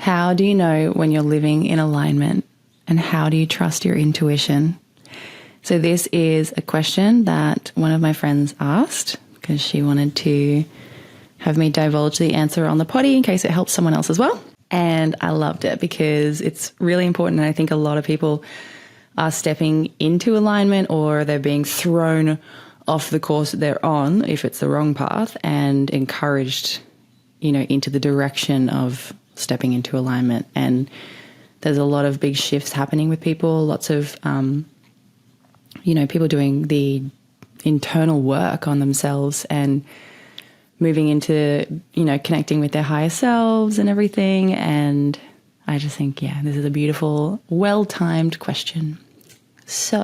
How do you know when you're living in alignment, and how do you trust your intuition? So this is a question that one of my friends asked because she wanted to have me divulge the answer on the potty in case it helps someone else as well. And I loved it because it's really important. And I think a lot of people are stepping into alignment, or they're being thrown off the course that they're on if it's the wrong path, and encouraged, into the direction of stepping into alignment. And there's a lot of big shifts happening with people, lots of, people doing the internal work on themselves and moving into, connecting with their higher selves and everything. And I just think, this is a beautiful, well-timed question. So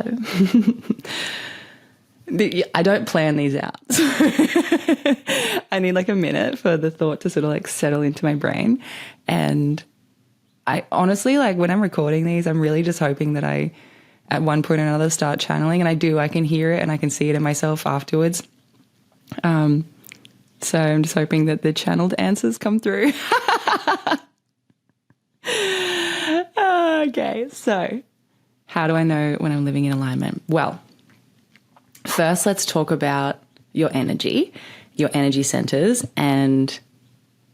I don't plan these out. I need like a minute for the thought to sort of like settle into my brain. And I honestly, like when I'm recording these, I'm really just hoping that I, at one point or another, start channeling. And I can hear it and I can see it in myself afterwards. So I'm just hoping that the channeled answers come through. Okay, so how do I know when I'm living in alignment? Well, first let's talk about your energy centers, and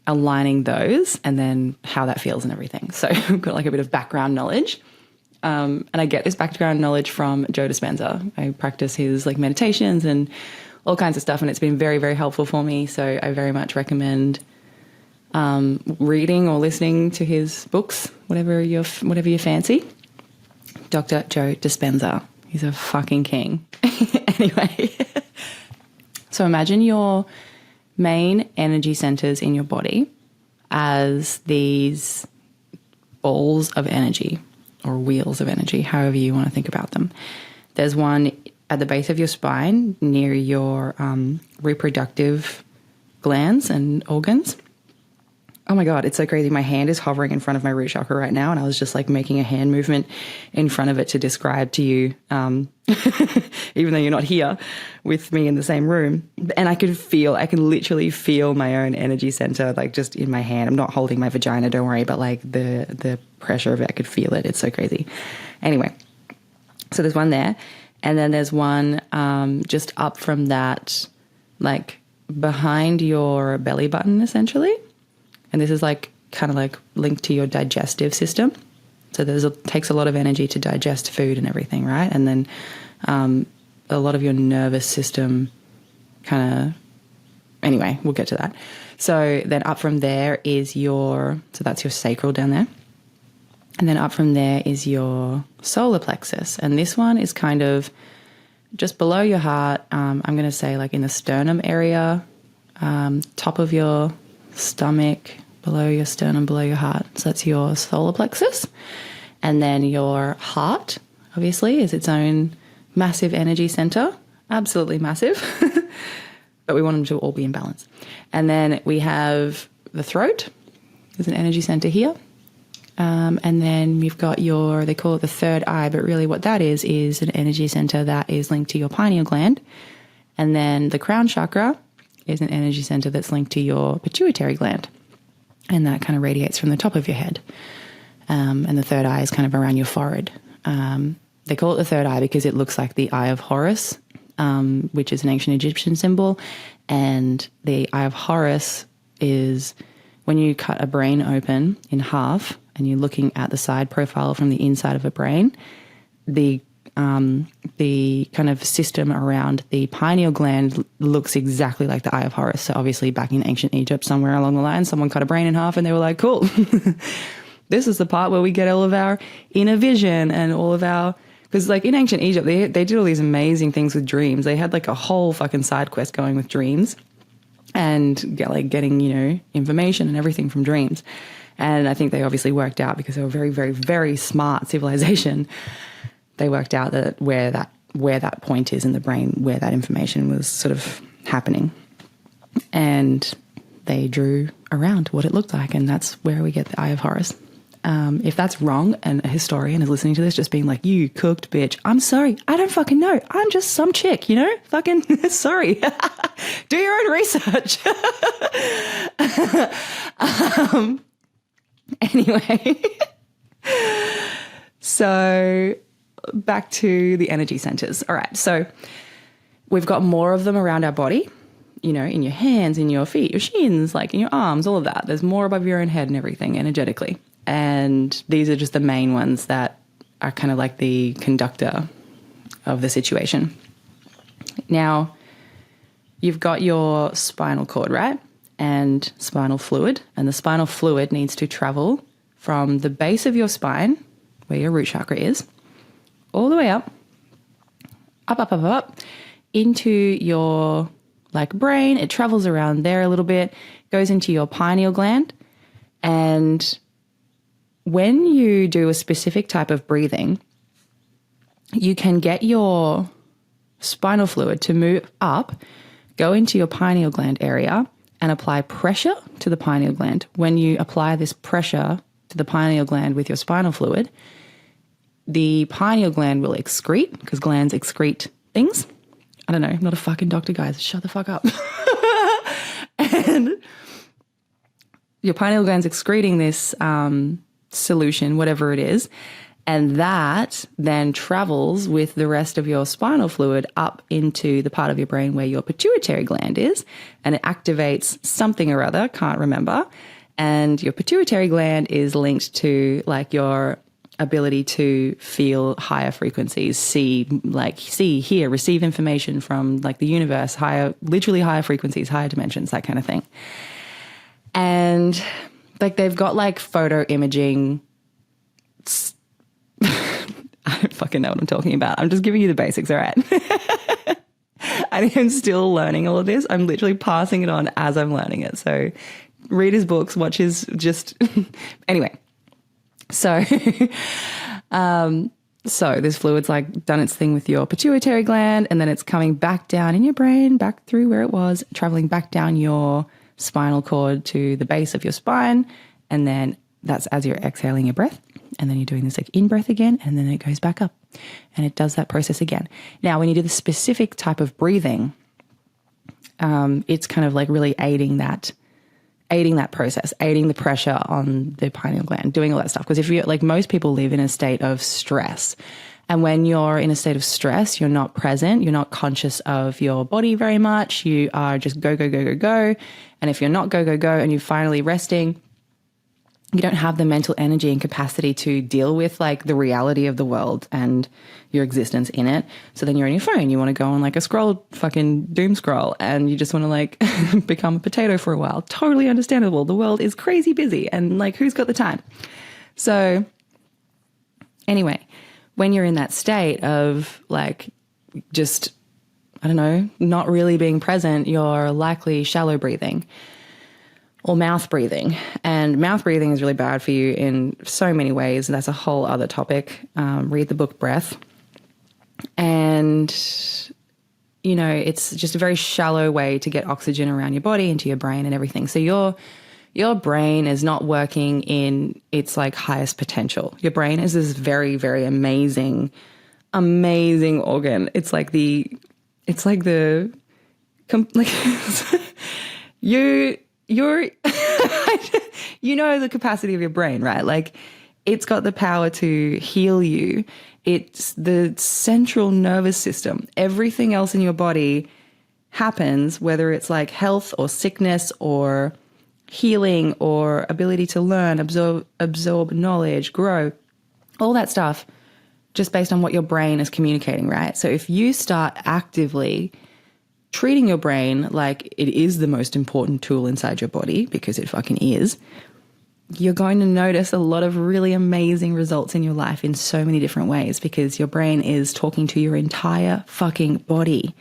aligning those, and then how that feels and everything. So I've got like a bit of background knowledge. And I get this background knowledge from Joe Dispenza. I practice his like meditations and all kinds of stuff, and it's been very, very helpful for me. So I very much recommend reading or listening to his books, whatever you fancy. Dr. Joe Dispenza. He's a fucking king. Anyway, so imagine your main energy centers in your body as these balls of energy, or wheels of energy, however you want to think about them. There's one at the base of your spine near your reproductive glands and organs. Oh my God, it's so crazy. My hand is hovering in front of my root chakra right now, and I was just like making a hand movement in front of it to describe to you, even though you're not here with me in the same room. And I can literally feel my own energy center, like just in my hand. I'm not holding my vagina, don't worry, but like the pressure of it, I could feel it. It's so crazy. Anyway, so there's one there. And then there's one just up from that, like behind your belly button, essentially. And this is like kind of like linked to your digestive system. So takes a lot of energy to digest food and everything, right? And then a lot of your nervous system anyway, we'll get to that. So then up from there is so that's your sacral down there. And then up from there is your solar plexus. And this one is kind of just below your heart. I'm going to say like in the sternum area, top of your stomach, below your sternum, below your heart. So that's your solar plexus. And then your heart, obviously, is its own massive energy center. Absolutely massive. But we want them to all be in balance. And then we have the throat. There's an energy center here. And then you've got they call it the third eye, but really what that is an energy center that is linked to your pineal gland. And then the crown chakra is an energy center that's linked to your pituitary gland. And that kind of radiates from the top of your head. And the third eye is kind of around your forehead. They call it the third eye because it looks like the Eye of Horus, which is an ancient Egyptian symbol. And the Eye of Horus is when you cut a brain open in half and you're looking at the side profile from the inside of a brain, the kind of system around the pineal gland looks exactly like the Eye of Horus. So obviously back in ancient Egypt, somewhere along the line, someone cut a brain in half and they were like, cool, this is the part where we get all of our inner vision and all of our, because like in ancient Egypt, they did all these amazing things with dreams. They had like a whole fucking side quest going with dreams and getting, information and everything from dreams. And I think they obviously worked out, because they were very, very, very smart civilization. They worked out that where that point is in the brain, where that information was sort of happening. And they drew around what it looked like, and that's where we get the Eye of Horus. If that's wrong and a historian is listening to this just being like, you cooked bitch, I'm sorry, I don't fucking know. I'm just some chick, fucking sorry. Do your own research. Anyway, so back to the energy centers. All right. So we've got more of them around our body, you know, in your hands, in your feet, your shins, like in your arms, all of that. There's more above your own head and everything energetically. And these are just the main ones that are kind of like the conductor of the situation. Now, you've got your spinal cord, right? And spinal fluid. And the spinal fluid needs to travel from the base of your spine, where your root chakra is, all the way up, into your like brain. It travels around there a little bit, goes into your pineal gland. And when you do a specific type of breathing, you can get your spinal fluid to move up, go into your pineal gland area, and apply pressure to the pineal gland. When you apply this pressure to the pineal gland with your spinal fluid, the pineal gland will excrete, because glands excrete things. I don't know, I'm not a fucking doctor, guys. Shut the fuck up. And your pineal gland's excreting this solution, whatever it is, and that then travels with the rest of your spinal fluid up into the part of your brain where your pituitary gland is, and it activates something or other, can't remember. And your pituitary gland is linked to like your ability to feel higher frequencies, see, hear, receive information from like the universe, literally higher frequencies, higher dimensions, that kind of thing. And like they've got like photo imaging. I don't fucking know what I'm talking about. I'm just giving you the basics, all right? I am still learning all of this. I'm literally passing it on as I'm learning it. So read his books, watch his anyway. So, so this fluid's like done its thing with your pituitary gland, and then it's coming back down in your brain, back through where it was, traveling back down your spinal cord to the base of your spine. And then that's as you're exhaling your breath. And then you're doing this like in breath again, and then it goes back up and it does that process again. Now, when you do the specific type of breathing, it's kind of like really aiding that process, aiding the pressure on the pineal gland, doing all that stuff. Because if you like, most people live in a state of stress. And when you're in a state of stress, you're not present, you're not conscious of your body very much. You are just go, go, go, go, go. And if you're not go, go, go, and you're finally resting, you don't have the mental energy and capacity to deal with like the reality of the world and your existence in it. So then you're on your phone, you want to go on like a fucking doom scroll, and you just want to like become a potato for a while. Totally understandable. The world is crazy busy, and like, who's got the time? So anyway, when you're in that state of like, just, I don't know, not really being present, you're likely shallow breathing or mouth breathing. And mouth breathing is really bad for you in so many ways. That's a whole other topic. Read the book Breath. And, you know, it's just a very shallow way to get oxygen around your body, into your brain and everything. So your brain is not working in its like highest potential. Your brain is this very, very amazing organ. It's like you're you know the capacity of your brain, right? Like, it's got the power to heal you. It's the central nervous system. Everything else in your body happens, whether it's like health or sickness or healing or ability to learn, absorb knowledge, grow, all that stuff, just based on what your brain is communicating, right? So if you start actively treating your brain like it is the most important tool inside your body, because it fucking is, you're going to notice a lot of really amazing results in your life in so many different ways, because your brain is talking to your entire fucking body.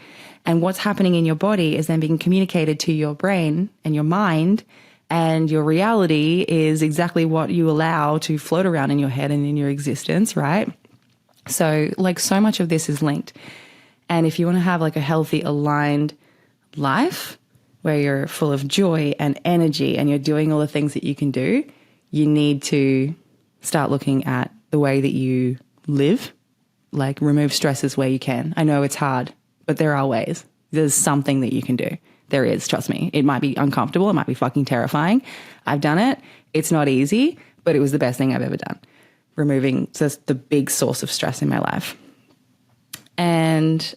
And what's happening in your body is then being communicated to your brain and your mind, and your reality is exactly what you allow to float around in your head and in your existence, right? So like, so much of this is linked. And if you want to have like a healthy, aligned life where you're full of joy and energy and you're doing all the things that you can do, you need to start looking at the way that you live, like remove stresses where you can. I know it's hard, but there are ways. There's something that you can do. There is, trust me. It might be uncomfortable. It might be fucking terrifying. I've done it. It's not easy, but it was the best thing I've ever done. Removing just the big source of stress in my life. And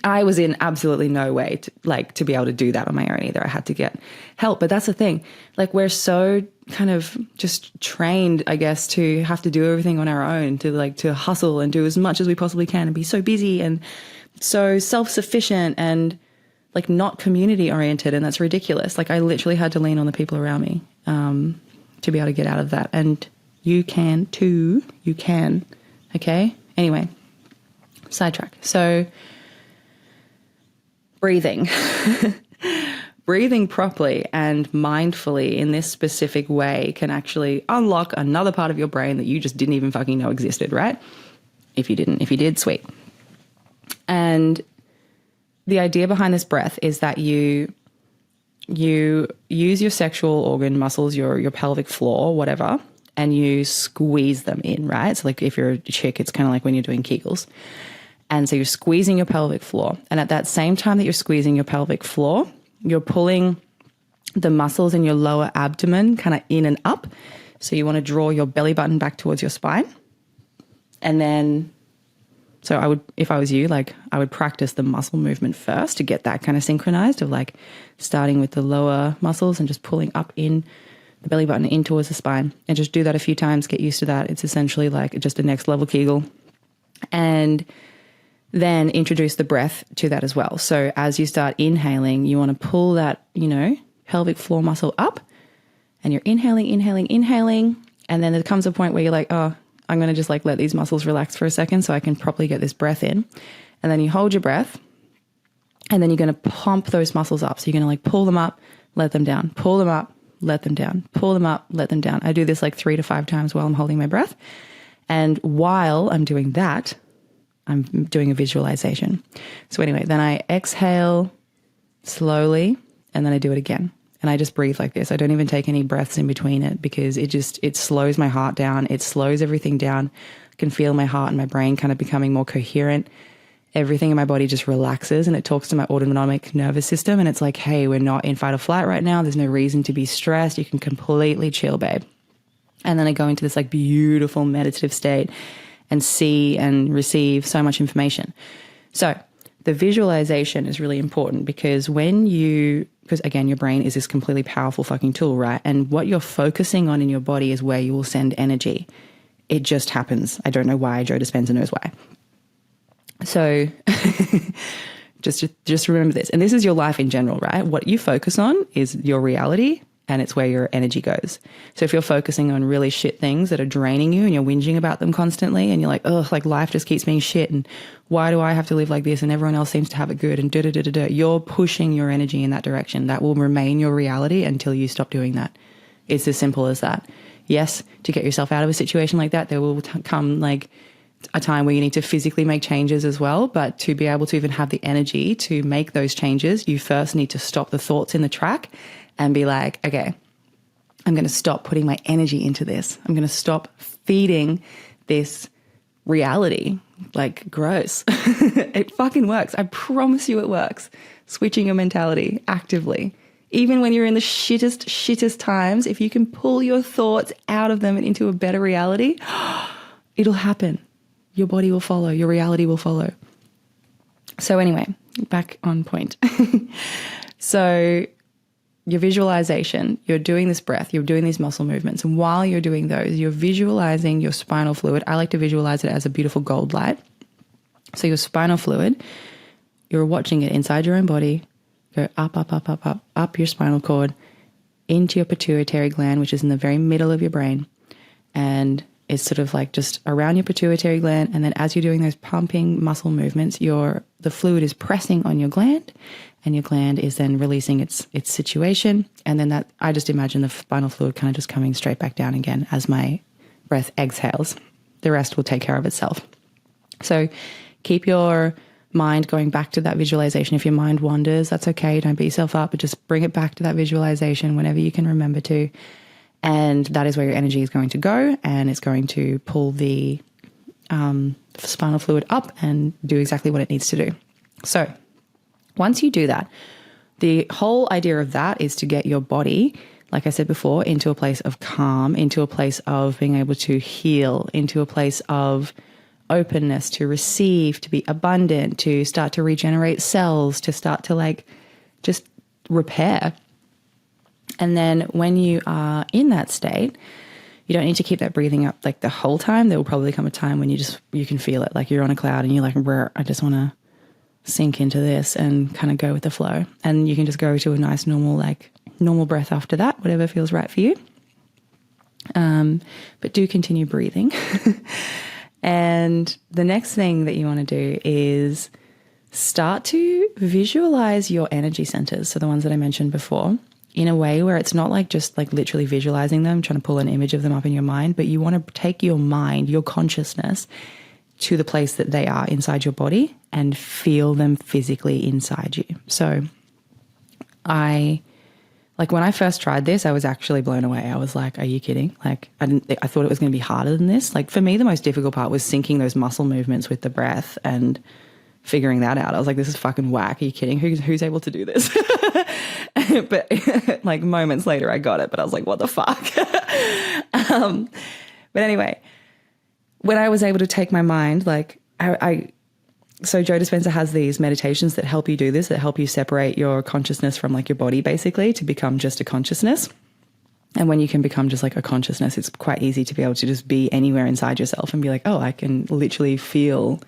I was in absolutely no way to be able to do that on my own either. I had to get help. But that's the thing. Like, we're so kind of just trained, I guess, to have to do everything on our own, to hustle and do as much as we possibly can and be so busy and so self-sufficient and like not community oriented. And that's ridiculous. Like, I literally had to lean on the people around me to be able to get out of that. And you can too. You can. Okay. Anyway, sidetrack. So breathing. Breathing properly and mindfully in this specific way can actually unlock another part of your brain that you just didn't even fucking know existed, right? If you did, sweet. And the idea behind this breath is that you use your sexual organ muscles, your pelvic floor, whatever, and you squeeze them in, right? So like if you're a chick, it's kind of like when you're doing Kegels. And so you're squeezing your pelvic floor. And at that same time that you're squeezing your pelvic floor, you're pulling the muscles in your lower abdomen kind of in and up. So you want to draw your belly button back towards your spine. And then, so I would, if I was you, like I would practice the muscle movement first to get that kind of synchronized of like starting with the lower muscles and just pulling up in the belly button in towards the spine. And just do that a few times, get used to that. It's essentially like just a next level Kegel. And then introduce the breath to that as well. So as you start inhaling, you want to pull that, pelvic floor muscle up, and you're inhaling. And then there comes a point where you're like, oh, I'm going to just like let these muscles relax for a second so I can properly get this breath in. And then you hold your breath, and then you're going to pump those muscles up. So you're going to like pull them up, let them down, pull them up, let them down, pull them up, let them down. I do this like 3 to 5 times while I'm holding my breath. And while I'm doing that, I'm doing a visualization. So anyway, then I exhale slowly, and then I do it again. And I just breathe like this. I don't even take any breaths in between it because it slows my heart down. It slows everything down. I can feel my heart and my brain kind of becoming more coherent. Everything in my body just relaxes, and it talks to my autonomic nervous system. And it's like, hey, we're not in fight or flight right now. There's no reason to be stressed. You can completely chill, babe. And then I go into this like beautiful meditative state and see and receive so much information. So the visualization is really important because because again, your brain is this completely powerful fucking tool, right? And what you're focusing on in your body is where you will send energy. It just happens. I don't know why. Joe Dispenza knows why. So just remember this. And this is your life in general, right? What you focus on is your reality, and it's where your energy goes. So if you're focusing on really shit things that are draining you and you're whinging about them constantly and you're like, ugh, like life just keeps being shit and why do I have to live like this and everyone else seems to have it good and da-da-da-da-da, you're pushing your energy in that direction. That will remain your reality until you stop doing that. It's as simple as that. Yes, to get yourself out of a situation like that, there will come like a time where you need to physically make changes as well. But to be able to even have the energy to make those changes, you first need to stop the thoughts in the track and be like, okay, I'm going to stop putting my energy into this. I'm going to stop feeding this reality. Like, gross. It fucking works. I promise you it works. Switching your mentality actively. Even when you're in the shittest times, if you can pull your thoughts out of them and into a better reality, it'll happen. Your body will follow. Your reality will follow. So anyway, back on point. So your visualization, you're doing this breath, you're doing these muscle movements. And while you're doing those, you're visualizing your spinal fluid. I like to visualize it as a beautiful gold light. So your spinal fluid, you're watching it inside your own body, go up your spinal cord, into your pituitary gland, which is in the very middle of your brain. And it's sort of like just around your pituitary gland. And then as you're doing those pumping muscle movements, the fluid is pressing on your gland, and your gland is then releasing its situation. And then I just imagine the spinal fluid kind of just coming straight back down again as my breath exhales. The rest will take care of itself. So keep your mind going back to that visualization. If your mind wanders, that's okay. Don't beat yourself up, but just bring it back to that visualization whenever you can remember to. And that is where your energy is going to go, and it's going to pull the spinal fluid up and do exactly what it needs to do. So Once you do that, the whole idea of that is to get your body, like I said before, into a place of calm, into a place of being able to heal, into a place of openness to receive, to be abundant, to start to regenerate cells, to start to like just repair. And then when you are in that state, you don't need to keep that breathing up like the whole time. There will probably come a time when you can feel it, like you're on a cloud and you're like, I just want to sink into this and kind of go with the flow. And you can just go to a nice normal breath after that, whatever feels right for you. But do continue breathing. And the next thing that you want to do is start to visualize your energy centers. So the ones that I mentioned before, in a way where it's not like just like literally visualizing them, trying to pull an image of them up in your mind, but you want to take your mind, your consciousness to the place that they are inside your body and feel them physically inside you. So when I first tried this, I was actually blown away. I was like, are you kidding? Like I thought it was going to be harder than this. Like for me, the most difficult part was syncing those muscle movements with the breath and figuring that out. I was like, this is fucking whack. Are you kidding? Who's able to do this? But like moments later I got it, but I was like, what the fuck? But anyway, when I was able to take my mind, like so Joe Dispenza has these meditations that help you do this, that help you separate your consciousness from like your body basically to become just a consciousness. And when you can become just like a consciousness, it's quite easy to be able to just be anywhere inside yourself and be like, oh, I can literally feel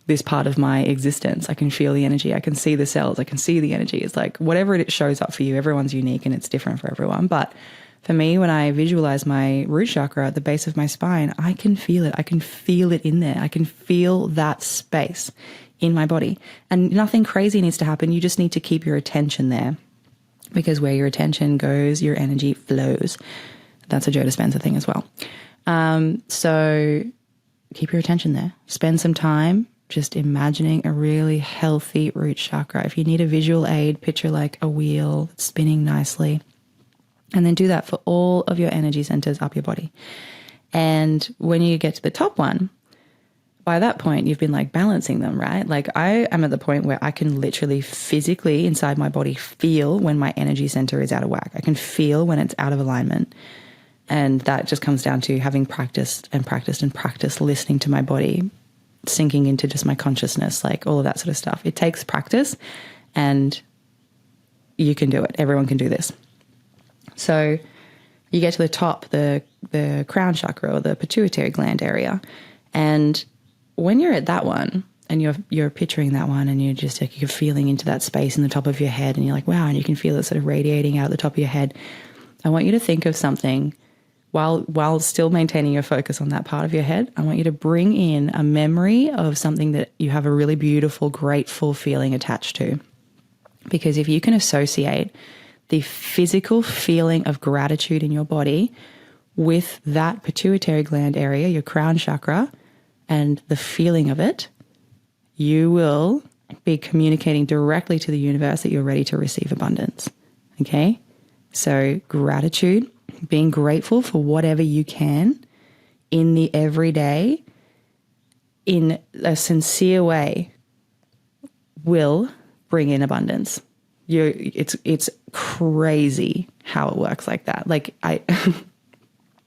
this part of my existence. I can feel the energy. I can see the cells. I can see the energy. It's like whatever it shows up for you, everyone's unique and it's different for everyone. But for me, when I visualize my root chakra at the base of my spine, I can feel it. I can feel it in there. I can feel that space in my body. And nothing crazy needs to happen. You just need to keep your attention there, because where your attention goes, your energy flows. That's a Joe Dispenza thing as well. So keep your attention there. Spend some time just imagining a really healthy root chakra. If you need a visual aid, picture like a wheel spinning nicely. And then do that for all of your energy centers up your body. And when you get to the top one, by that point, you've been like balancing them, right? Like I am at the point where I can literally physically inside my body feel when my energy center is out of whack. I can feel when it's out of alignment. And that just comes down to having practiced and practiced and practiced listening to my body, sinking into just my consciousness, like all of that sort of stuff. It takes practice and you can do it. Everyone can do this. So you get to the top, the crown chakra or the pituitary gland area. And when you're at that one and you're picturing that one and you're just like, you're feeling into that space in the top of your head and you're like, wow, and you can feel it sort of radiating out the top of your head. I want you to think of something while still maintaining your focus on that part of your head. I want you to bring in a memory of something that you have a really beautiful, grateful feeling attached to. Because if you can associate the physical feeling of gratitude in your body with that pituitary gland area, your crown chakra, and the feeling of it, you will be communicating directly to the universe that you're ready to receive abundance. Okay? So gratitude, being grateful for whatever you can in the everyday, in a sincere way, will bring in abundance. It's crazy how it works like that. Like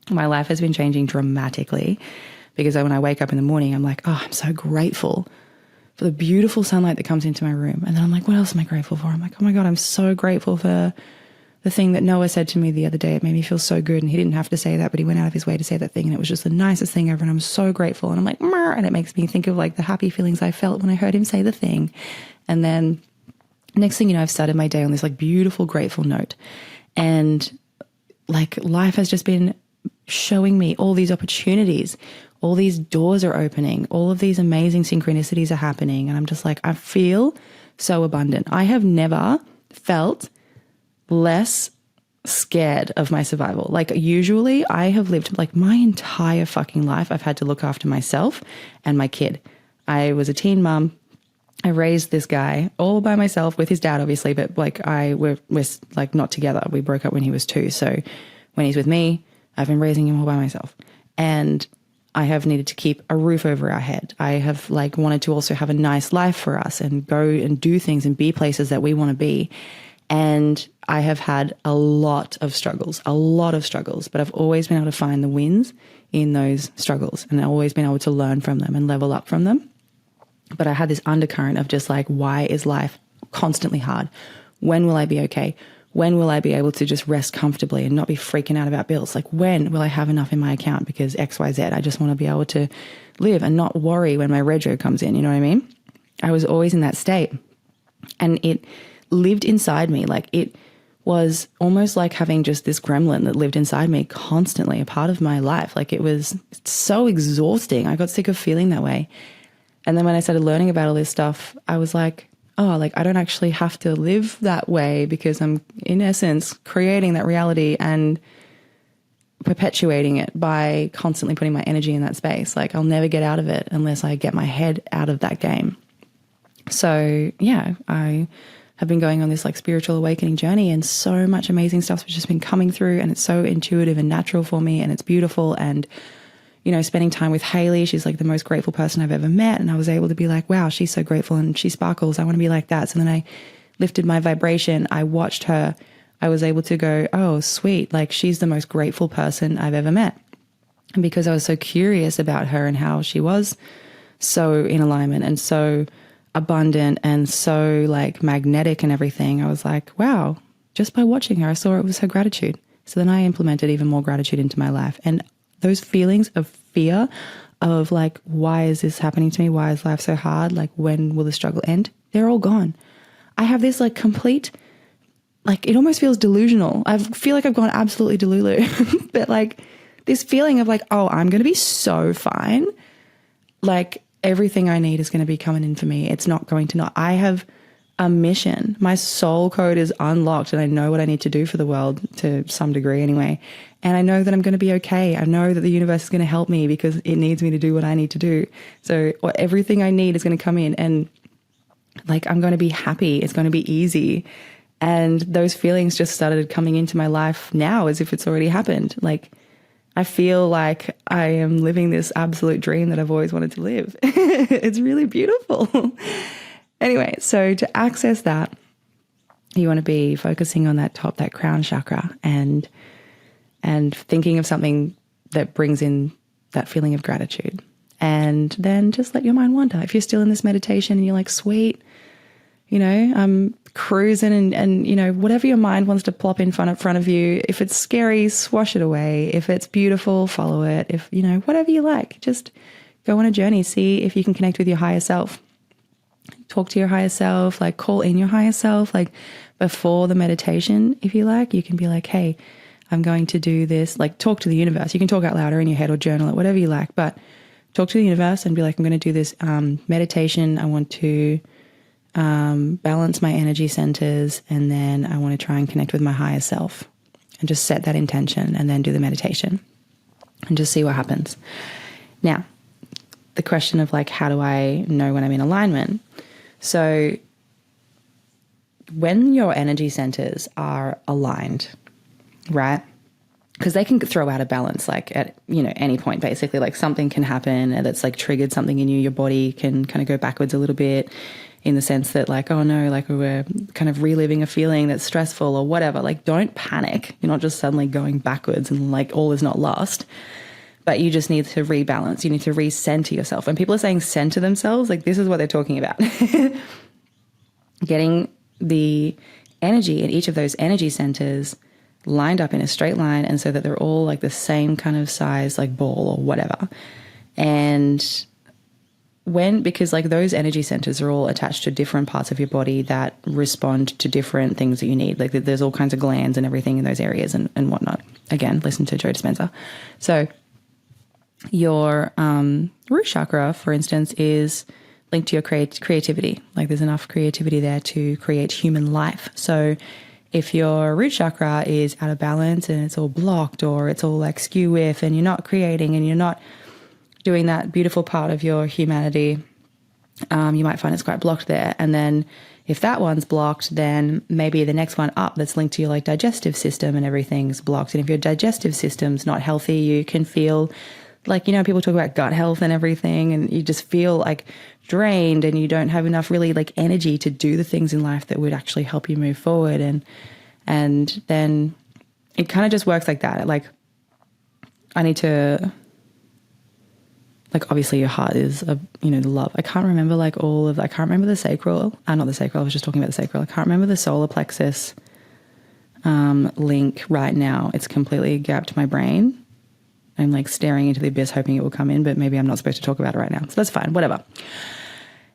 my life has been changing dramatically because when I wake up in the morning, I'm like, oh, I'm so grateful for the beautiful sunlight that comes into my room. And then I'm like, what else am I grateful for? I'm like, oh my God, I'm so grateful for the thing that Noah said to me the other day. It made me feel so good. And he didn't have to say that, but he went out of his way to say that thing. And it was just the nicest thing ever. And I'm so grateful. And I'm like, and it makes me think of like the happy feelings I felt when I heard him say the thing. And then next thing you know, I've started my day on this like beautiful, grateful note. And like life has just been showing me all these opportunities, all these doors are opening, all of these amazing synchronicities are happening. And I'm just like, I feel so abundant. I have never felt less scared of my survival. Like usually I have lived like my entire fucking life. I've had to look after myself and my kid. I was a teen mom. I raised this guy all by myself with his dad, obviously, but like we're like not together. We broke up when he was 2. So when he's with me, I've been raising him all by myself. And I have needed to keep a roof over our head. I have like wanted to also have a nice life for us and go and do things and be places that we want to be. And I have had a lot of struggles, but I've always been able to find the wins in those struggles, and I've always been able to learn from them and level up from them. But I had this undercurrent of just like, why is life constantly hard? When will I be okay? When will I be able to just rest comfortably and not be freaking out about bills? Like, when will I have enough in my account because X, Y, Z? I just want to be able to live and not worry when my rego comes in. You know what I mean? I was always in that state, and it lived inside me. Like, it was almost like having just this gremlin that lived inside me constantly, a part of my life. Like, it was so exhausting. I got sick of feeling that way. And then when I started learning about all this stuff, I was like, oh, like, I don't actually have to live that way, because I'm in essence creating that reality and perpetuating it by constantly putting my energy in that space. Like, I'll never get out of it unless I get my head out of that game. So yeah, I have been going on this like spiritual awakening journey, and so much amazing stuff's just been coming through, and it's so intuitive and natural for me, and it's beautiful. And you know, spending time with Haley, she's like the most grateful person I've ever met. And I was able to be like, wow, she's so grateful and she sparkles. I want to be like that. So then I lifted my vibration. I watched her. I was able to go, oh, sweet. Like, she's the most grateful person I've ever met. And because I was so curious about her and how she was so in alignment and so abundant and so like magnetic and everything, I was like, wow, just by watching her, I saw it was her gratitude. So then I implemented even more gratitude into my life. And those feelings of fear of like, why is this happening to me? Why is life so hard? Like, when will the struggle end? They're all gone. I have this like complete, like, it almost feels delusional. I feel like I've gone absolutely delulu, but like this feeling of like, oh, I'm going to be so fine. Like, everything I need is going to be coming in for me. It's not going to not. I have a mission. My soul code is unlocked, and I know what I need to do for the world to some degree anyway. And I know that I'm going to be okay. I know that the universe is going to help me because it needs me to do what I need to do. So everything I need is going to come in, and like, I'm going to be happy. It's going to be easy. And those feelings just started coming into my life now as if it's already happened. Like, I feel like I am living this absolute dream that I've always wanted to live. It's really beautiful. Anyway, so to access that, you want to be focusing on that top, that crown chakra, and thinking of something that brings in that feeling of gratitude. And then just let your mind wander. If you're still in this meditation and you're like, sweet, you know, I'm cruising, and you know, whatever your mind wants to plop in front of you, if it's scary, swash it away. If it's beautiful, follow it. If, you know, whatever you like, just go on a journey. See if you can connect with your higher self. Talk to your higher self, like call in your higher self, like before the meditation, if you like, you can be like, hey, I'm going to do this, like talk to the universe. You can talk out louder in your head or journal it, whatever you like, but talk to the universe and be like, I'm going to do this meditation. I want to balance my energy centers, and then I want to try and connect with my higher self, and just set that intention and then do the meditation and just see what happens. Now, the question of like, how do I know when I'm in alignment? So when your energy centers are aligned, right? Because they can throw out of balance, like at, you know, any point, basically, like something can happen that's like triggered something in you. Your body can kind of go backwards a little bit, in the sense that like, oh no, like we're kind of reliving a feeling that's stressful or whatever. Like, don't panic. You're not just suddenly going backwards and like all is not lost. But you just need to rebalance. You need to recenter yourself. When people are saying center themselves, like this is what they're talking about. Getting the energy in each of those energy centers lined up in a straight line, and so that they're all like the same kind of size, like ball or whatever. And because like those energy centers are all attached to different parts of your body that respond to different things that you need. Like there's all kinds of glands and everything in those areas and whatnot. Again, listen to Joe Dispenza. So your root chakra, for instance, is linked to your creativity. Like there's enough creativity there to create human life. So if your root chakra is out of balance and it's all blocked, or it's all like skew with, and you're not creating and you're not doing that beautiful part of your humanity, you might find it's quite blocked there. And then if that one's blocked, then maybe the next one up that's linked to your like digestive system and everything's blocked. And if your digestive system's not healthy, you can feel like, you know, people talk about gut health and everything, and you just feel like drained and you don't have enough really like energy to do the things in life that would actually help you move forward. And then it kind of just works like that. Like, I need to, like, obviously your heart is, you know, the love. I can't remember like I can't remember the sacral. Not the sacral. I was just talking about the sacral. I can't remember the solar plexus link right now. It's completely gapped my brain. I'm like staring into the abyss hoping it will come in, but maybe I'm not supposed to talk about it right now. So that's fine, whatever.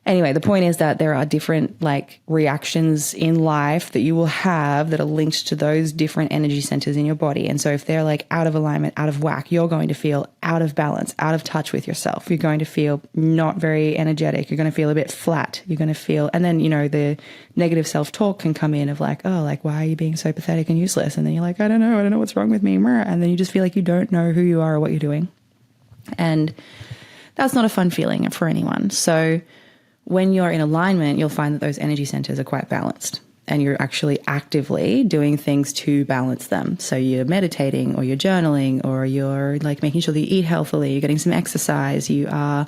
Anyway, the point is that there are different like reactions in life that you will have that are linked to those different energy centers in your body. And so if they're like out of alignment, out of whack, you're going to feel out of balance, out of touch with yourself. You're going to feel not very energetic. You're going to feel a bit flat. You're going to feel, and then, you know, the negative self-talk can come in of like, oh, like, why are you being so pathetic and useless? And then you're like, I don't know what's wrong with me. And then you just feel like you don't know who you are or what you're doing. And that's not a fun feeling for anyone. So when you're in alignment, you'll find that those energy centers are quite balanced, and you're actually actively doing things to balance them. So you're meditating, or you're journaling, or you're like making sure that you eat healthily, you're getting some exercise, you are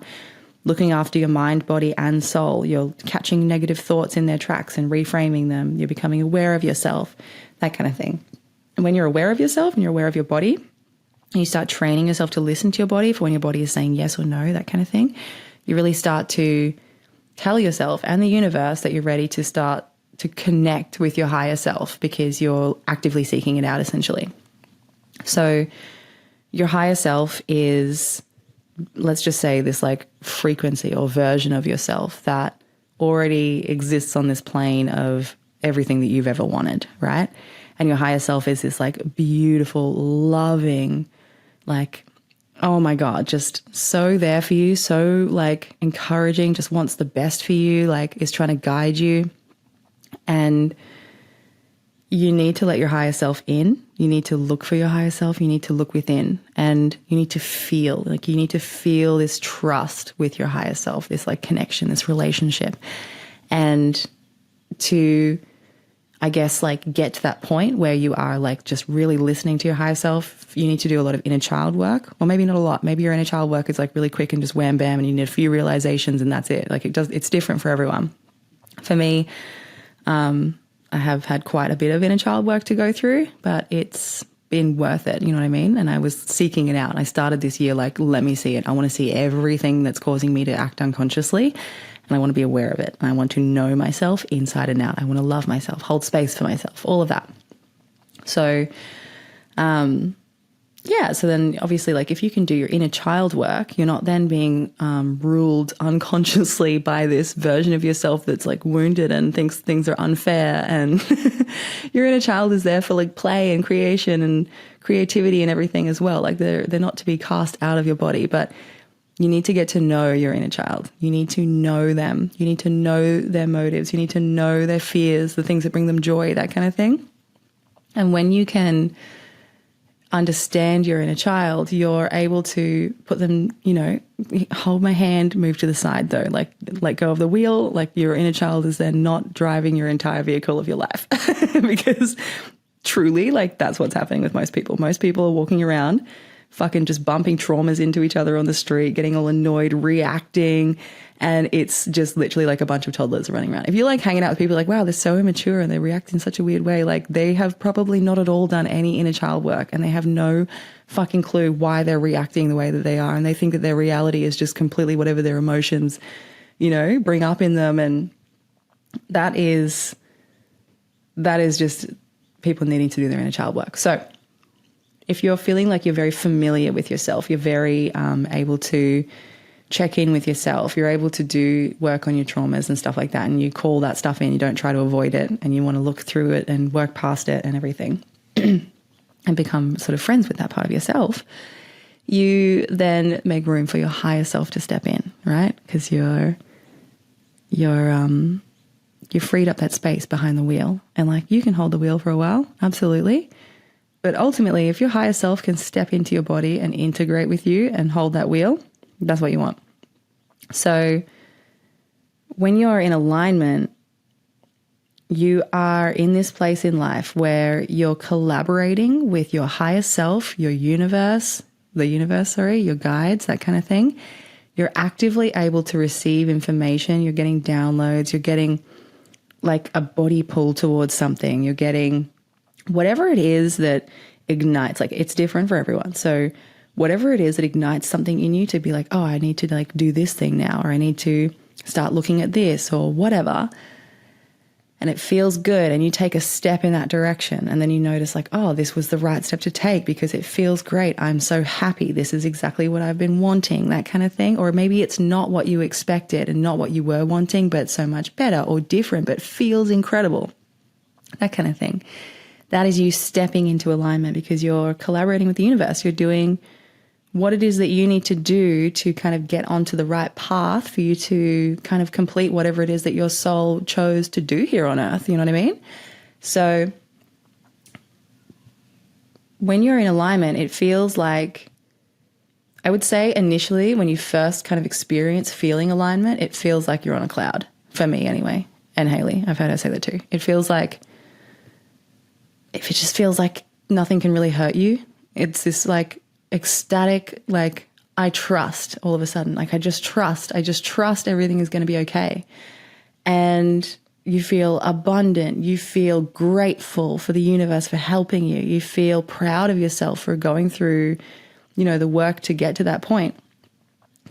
looking after your mind, body, and soul. You're catching negative thoughts in their tracks and reframing them. You're becoming aware of yourself, that kind of thing. And when you're aware of yourself and you're aware of your body, and you start training yourself to listen to your body for when your body is saying yes or no, that kind of thing, you really start to tell yourself and the universe that you're ready to start to connect with your higher self, because you're actively seeking it out, essentially. So your higher self is, let's just say, this like frequency or version of yourself that already exists on this plane of everything that you've ever wanted, right? And your higher self is this like beautiful, loving, like, oh my God, just so there for you, so like encouraging, just wants the best for you, like is trying to guide you. And you need to let your higher self in. You need to look for your higher self. You need to look within, and you need to feel, like you need to feel this trust with your higher self, this like connection, this relationship. And to, I guess, like get to that point where you are like just really listening to your higher self, you need to do a lot of inner child work, or maybe not a lot. Maybe your inner child work is like really quick and just wham bam, and you need a few realizations and that's it. Like it's different for everyone. For me, I have had quite a bit of inner child work to go through, but it's been worth it. You know what I mean? And I was seeking it out. I started this year like, let me see it. I want to see everything that's causing me to act unconsciously. And I want to be aware of it. And I want to know myself inside and out. I want to love myself, hold space for myself, all of that. So, yeah, so then obviously, like if you can do your inner child work, you're not then being ruled unconsciously by this version of yourself that's like wounded and thinks things are unfair. And your inner child is there for like play and creation and creativity and everything as well. Like they're not to be cast out of your body, but you need to get to know your inner child. You need to know them. You need to know their motives. You need to know their fears, the things that bring them joy, that kind of thing. And when you can understand your inner child, you're able to put them, you know, hold my hand, move to the side though, like let go of the wheel. Like your inner child is then not driving your entire vehicle of your life because truly, like that's what's happening with most people. Most people are walking around fucking just bumping traumas into each other on the street, getting all annoyed, reacting. And it's just literally like a bunch of toddlers running around. If you're like hanging out with people like, wow, they're so immature and they react in such a weird way, like they have probably not at all done any inner child work, and they have no fucking clue why they're reacting the way that they are. And they think that their reality is just completely whatever their emotions, you know, bring up in them. And that is just people needing to do their inner child work. So if you're feeling like you're very familiar with yourself, you're very able to check in with yourself, you're able to do work on your traumas and stuff like that, and you call that stuff in, you don't try to avoid it, and you want to look through it and work past it and everything and become sort of friends with that part of yourself, you then make room for your higher self to step in, right? Because you're freed up that space behind the wheel, and like you can hold the wheel for a while, absolutely. But ultimately, if your higher self can step into your body and integrate with you and hold that wheel, that's what you want. So when you're in alignment, you are in this place in life where you're collaborating with your higher self, your universe, your guides, that kind of thing, you're actively able to receive information. You're getting downloads. You're getting like a body pull towards something. You're getting whatever it is that ignites. Like, it's different for everyone. So whatever it is that ignites something in you to be like, oh, I need to like do this thing now, or I need to start looking at this or whatever. And it feels good, and you take a step in that direction, and then you notice like, oh, this was the right step to take because it feels great. I'm so happy. This is exactly what I've been wanting, that kind of thing. Or maybe it's not what you expected and not what you were wanting, but so much better or different, but feels incredible, that kind of thing. That is you stepping into alignment because you're collaborating with the universe. You're doing what it is that you need to do to kind of get onto the right path for you to kind of complete whatever it is that your soul chose to do here on earth. You know what I mean? So when you're in alignment, it feels like, I would say initially when you first kind of experience feeling alignment, it feels like you're on a cloud, for me anyway. And Haley, I've heard her say that too. It just feels like nothing can really hurt you. It's this like ecstatic, like I trust all of a sudden. Like I just trust everything is going to be okay. And you feel abundant. You feel grateful for the universe for helping you. You feel proud of yourself for going through, the work to get to that point.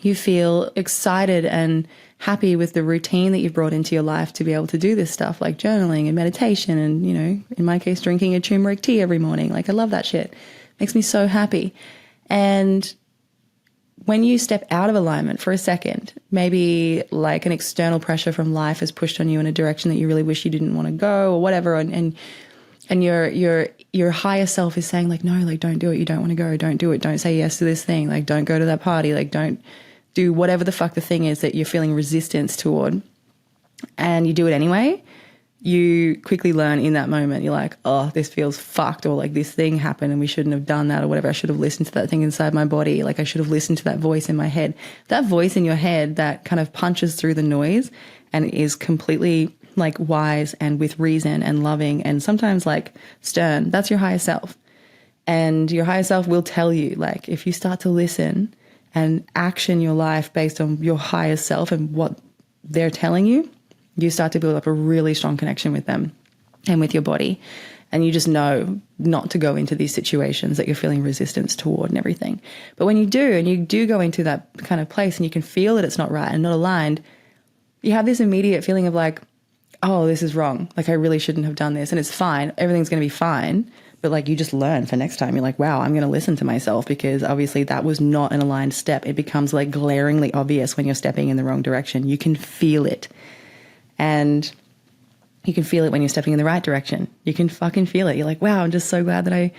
You feel excited and happy with the routine that you've brought into your life to be able to do this stuff like journaling and meditation and, in my case, drinking a turmeric tea every morning. Like I love that shit. Makes me so happy. And when you step out of alignment for a second, maybe like an external pressure from life has pushed on you in a direction that you really wish you didn't want to go or whatever, and your higher self is saying like, no, like don't do it, you don't want to go, don't do it, don't say yes to this thing, like don't go to that party, like don't do whatever the fuck the thing is that you're feeling resistance toward, and you do it anyway. You quickly learn in that moment, you're like, oh, this feels fucked, or like this thing happened and we shouldn't have done that or whatever. I should have listened to that thing inside my body. Like I should have listened to that voice in my head. That voice in your head that kind of punches through the noise and is completely like wise and with reason and loving and sometimes like stern. That's your higher self. And your higher self will tell you, like, if you start to listen and action your life based on your higher self and what they're telling you, you start to build up a really strong connection with them and with your body. And you just know not to go into these situations that you're feeling resistance toward and everything. But when you do, and you do go into that kind of place and you can feel that it's not right and not aligned, you have this immediate feeling of like, oh, this is wrong. Like I really shouldn't have done this. And it's fine. Everything's going to be fine. But like you just learn for next time. You're like, wow, I'm going to listen to myself because obviously that was not an aligned step. It becomes like glaringly obvious when you're stepping in the wrong direction. You can feel it. And you can feel it when you're stepping in the right direction. You can fucking feel it. You're like, wow, I'm just so glad that I,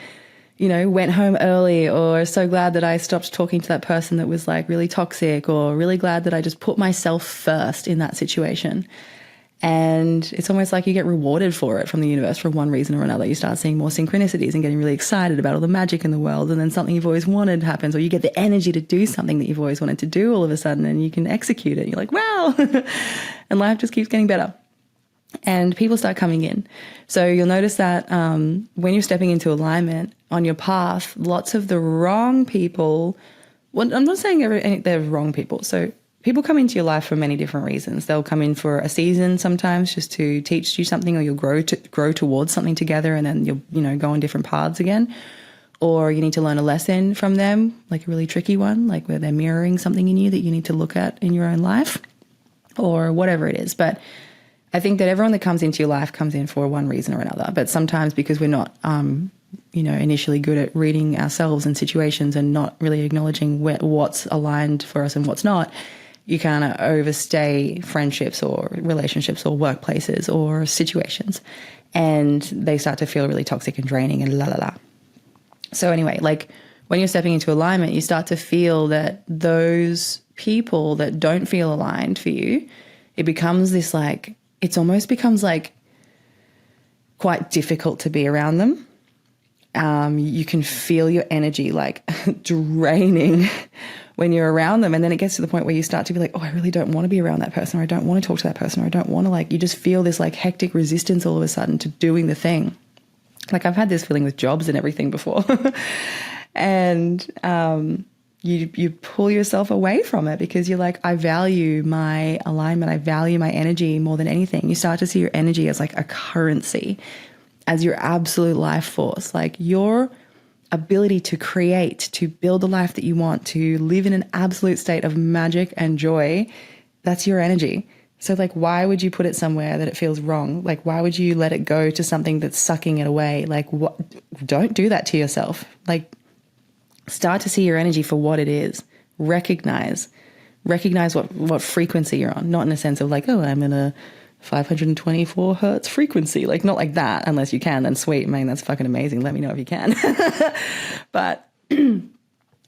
went home early, or so glad that I stopped talking to that person that was like really toxic, or really glad that I just put myself first in that situation. And it's almost like you get rewarded for it from the universe for one reason or another. You start seeing more synchronicities and getting really excited about all the magic in the world. And then something you've always wanted happens, or you get the energy to do something that you've always wanted to do all of a sudden, and you can execute it. You're like, wow. And life just keeps getting better. And people start coming in. So you'll notice that when you're stepping into alignment on your path, lots of the wrong people, well, I'm not saying they're wrong people. So people come into your life for many different reasons. They'll come in for a season sometimes just to teach you something, or you'll grow towards something together, and then you'll go on different paths again. Or you need to learn a lesson from them, like a really tricky one, like where they're mirroring something in you that you need to look at in your own life, or whatever it is. But I think that everyone that comes into your life comes in for one reason or another. But sometimes because we're not, initially good at reading ourselves and situations and not really acknowledging what's aligned for us and what's not, you kind of overstay friendships or relationships or workplaces or situations, and they start to feel really toxic and draining and la la la. So anyway, like when you're stepping into alignment, you start to feel that those people that don't feel aligned for you, it becomes this like, it almost becomes like quite difficult to be around them. You can feel your energy like draining when you're around them. And then it gets to the point where you start to be like, oh, I really don't want to be around that person, or I don't want to talk to that person, or I don't want to, like, you just feel this like hectic resistance all of a sudden to doing the thing. Like I've had this feeling with jobs and everything before. And you pull yourself away from it because you're like, I value my alignment. I value my energy more than anything. You start to see your energy as like a currency, as your absolute life force, like your ability to create, to build the life that you want, to live in an absolute state of magic and joy. That's your energy. So like, why would you put it somewhere that it feels wrong? Like, why would you let it go to something that's sucking it away? Like, what? Don't do that to yourself. Like, start to see your energy for what it is. Recognize what frequency you're on. Not in a sense of like, oh, I'm in a 524 hertz frequency. Like, not like that. Unless you can, then sweet. Man, that's fucking amazing. Let me know if you can. But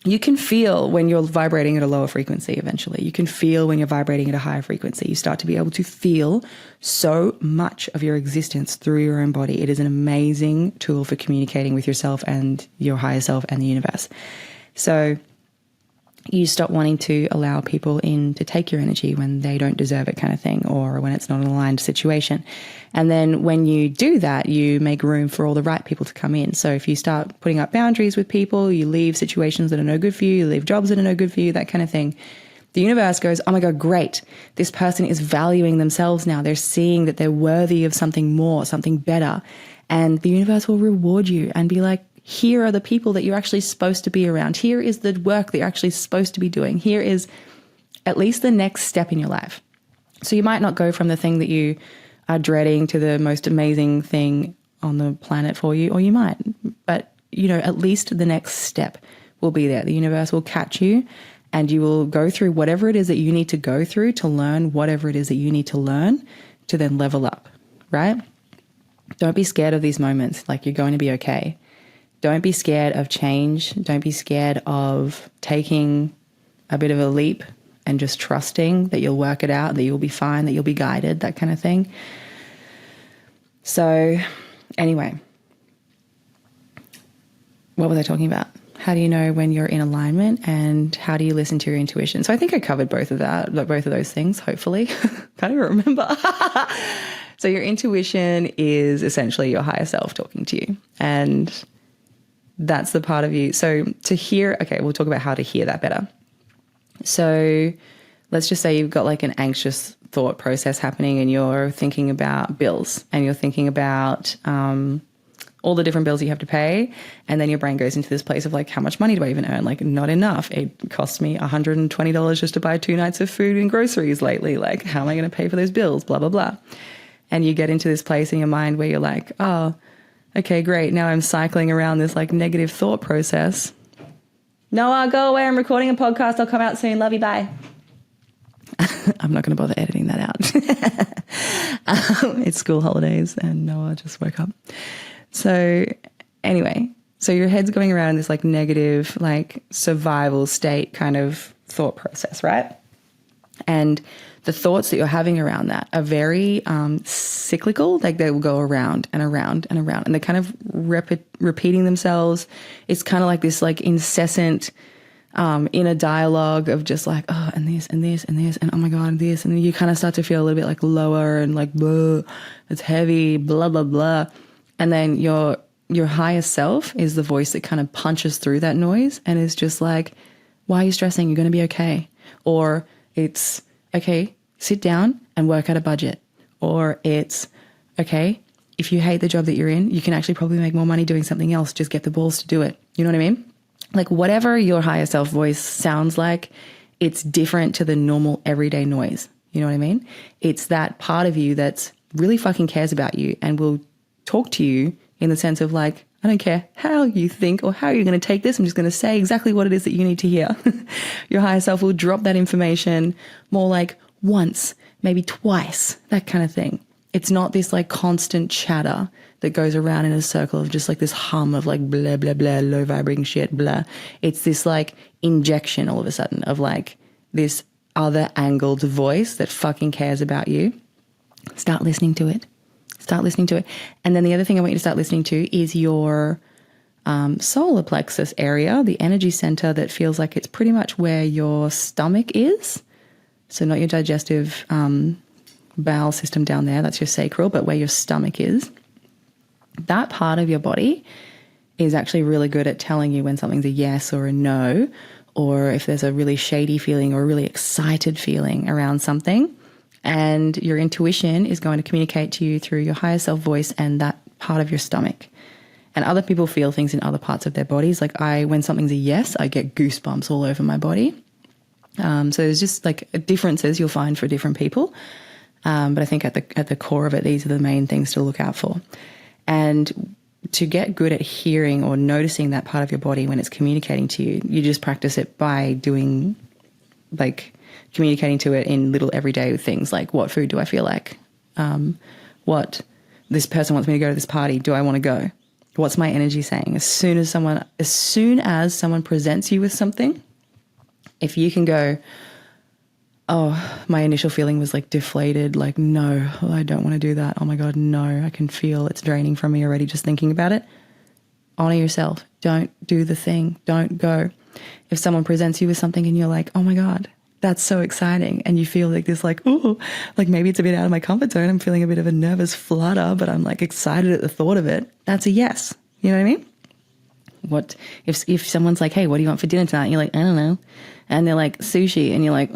you can feel when you're vibrating at a lower frequency eventually. You can feel when you're vibrating at a higher frequency. You start to be able to feel so much of your existence through your own body. It is an amazing tool for communicating with yourself and your higher self and the universe. So you stop wanting to allow people in to take your energy when they don't deserve it, kind of thing, or when it's not an aligned situation. And then when you do that, you make room for all the right people to come in. So if you start putting up boundaries with people, you leave situations that are no good for you leave jobs that are no good for you, that kind of thing. The universe goes, oh my God, great. This person is valuing themselves now. They're seeing that they're worthy of something more, something better. And the universe will reward you and be like, here are the people that you're actually supposed to be around. Here is the work that you're actually supposed to be doing. Here is at least the next step in your life. So you might not go from the thing that you are dreading to the most amazing thing on the planet for you, or you might. But, you know, at least the next step will be there. The universe will catch you and you will go through whatever it is that you need to go through to learn whatever it is that you need to learn to then level up, right? Don't be scared of these moments. Like, you're going to be okay. Don't be scared of change. Don't be scared of taking a bit of a leap and just trusting that you'll work it out, that you'll be fine, that you'll be guided, that kind of thing. So anyway, what was I talking about? How do you know when you're in alignment, and how do you listen to your intuition? So I think I covered both of those things, hopefully. Can't even remember. So your intuition is essentially your higher self talking to you, and that's the part of you. So to hear, okay, we'll talk about how to hear that better. So let's just say you've got like an anxious thought process happening and you're thinking about bills and you're thinking about all the different bills you have to pay. And then your brain goes into this place of like, how much money do I even earn? Like, not enough. It cost me $120 just to buy 2 nights of food and groceries lately. Like, how am I going to pay for those bills? Blah, blah, blah. And you get into this place in your mind where you're like, oh, okay, great. Now I'm cycling around this like negative thought process. Noah, go away. I'm recording a podcast. I'll come out soon. Love you. Bye. I'm not going to bother editing that out. It's school holidays and Noah just woke up. So anyway, so your head's going around in this like negative, like survival state kind of thought process, right? And the thoughts that you're having around that are very cyclical. Like, they will go around and around and around, and they're kind of repeating themselves. It's kind of like this like incessant inner dialogue of just like, oh, and this and this and this, and oh my God, and this. And then you kind of start to feel a little bit like lower and like, blah, it's heavy, blah, blah, blah. And then your higher self is the voice that kind of punches through that noise and is just like, why are you stressing? You're going to be okay. Or it's, okay, sit down and work out a budget. Or it's, okay, if you hate the job that you're in, you can actually probably make more money doing something else. Just get the balls to do it. You know what I mean? Like, whatever your higher self voice sounds like, it's different to the normal everyday noise. You know what I mean? It's that part of you that's really fucking cares about you and will talk to you in the sense of like, I don't care how you think or how you're going to take this. I'm just going to say exactly what it is that you need to hear. Your higher self will drop that information more like once, maybe twice, that kind of thing. It's not this like constant chatter that goes around in a circle of just like this hum of like blah, blah, blah, low vibrating shit, blah. It's this like injection all of a sudden of like this other angled voice that fucking cares about you. Start listening to it. Start listening to it. And then the other thing I want you to start listening to is your solar plexus area, the energy center that feels like it's pretty much where your stomach is. So not your digestive bowel system down there, that's your sacral, but where your stomach is. That part of your body is actually really good at telling you when something's a yes or a no, or if there's a really shady feeling or a really excited feeling around something. And your intuition is going to communicate to you through your higher self voice and that part of your stomach. And other people feel things in other parts of their bodies. Like when something's a yes, I get goosebumps all over my body. So there's just like differences you'll find for different people. But I think at the core of it, these are the main things to look out for. And to get good at hearing or noticing that part of your body when it's communicating to you, you just practice it by doing, like, communicating to it in little everyday things like, what food do I feel like? What this person wants me to go to this party. Do I want to go? What's my energy saying? As soon as someone presents you with something, if you can go, oh, my initial feeling was like deflated, like, no, I don't want to do that. Oh my God, no, I can feel it's draining from me already just thinking about it. Honor yourself. Don't do the thing. Don't go. If someone presents you with something and you're like, oh my God, that's so exciting, and you feel like this, like, ooh, like maybe it's a bit out of my comfort zone. I'm feeling a bit of a nervous flutter, but I'm like excited at the thought of it. That's a yes. You know what I mean? What if someone's like, hey, what do you want for dinner tonight? And you're like, I don't know. And they're like, sushi. And you're like,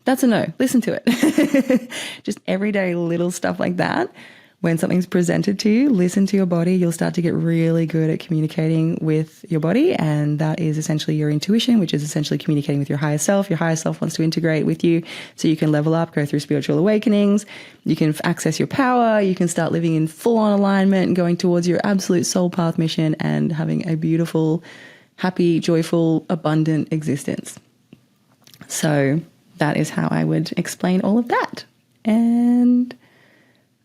that's a no. Listen to it. Just everyday little stuff like that. When something's presented to you, listen to your body. You'll start to get really good at communicating with your body. And that is essentially your intuition, which is essentially communicating with your higher self. Your higher self wants to integrate with you so you can level up, go through spiritual awakenings. You can access your power. You can start living in full-on alignment and going towards your absolute soul path mission and having a beautiful, happy, joyful, abundant existence. So that is how I would explain all of that. And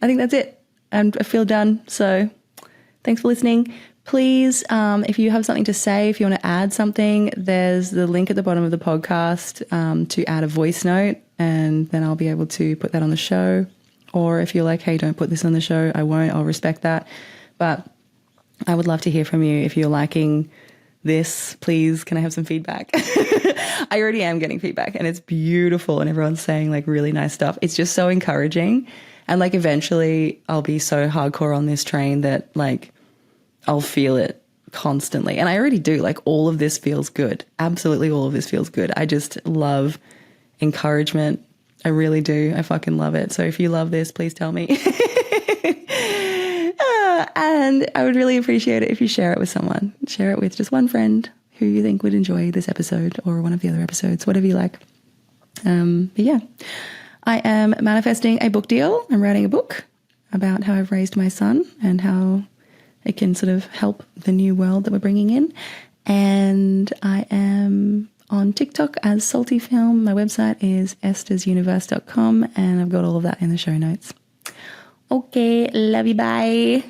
I think that's it. And I feel done. So thanks for listening. Please, if you have something to say, if you want to add something, there's the link at the bottom of the podcast to add a voice note, and then I'll be able to put that on the show. Or if you're like, hey, don't put this on the show, I won't. I'll respect that. But I would love to hear from you. If you're liking this, please, can I have some feedback? I already am getting feedback and it's beautiful and everyone's saying like really nice stuff. It's just so encouraging. And like eventually I'll be so hardcore on this train that like I'll feel it constantly. And I already do. Like all of this feels good. Absolutely all of this feels good. I just love encouragement. I really do. I fucking love it. So if you love this, please tell me. And I would really appreciate it if you share it with someone. Share it with just one friend who you think would enjoy this episode or one of the other episodes, whatever you like. But yeah, I am manifesting a book deal. I'm writing a book about how I've raised my son and how it can sort of help the new world that we're bringing in. And I am on TikTok as Salty Film. My website is estersuniverse.com and I've got all of that in the show notes. Okay, love you, bye.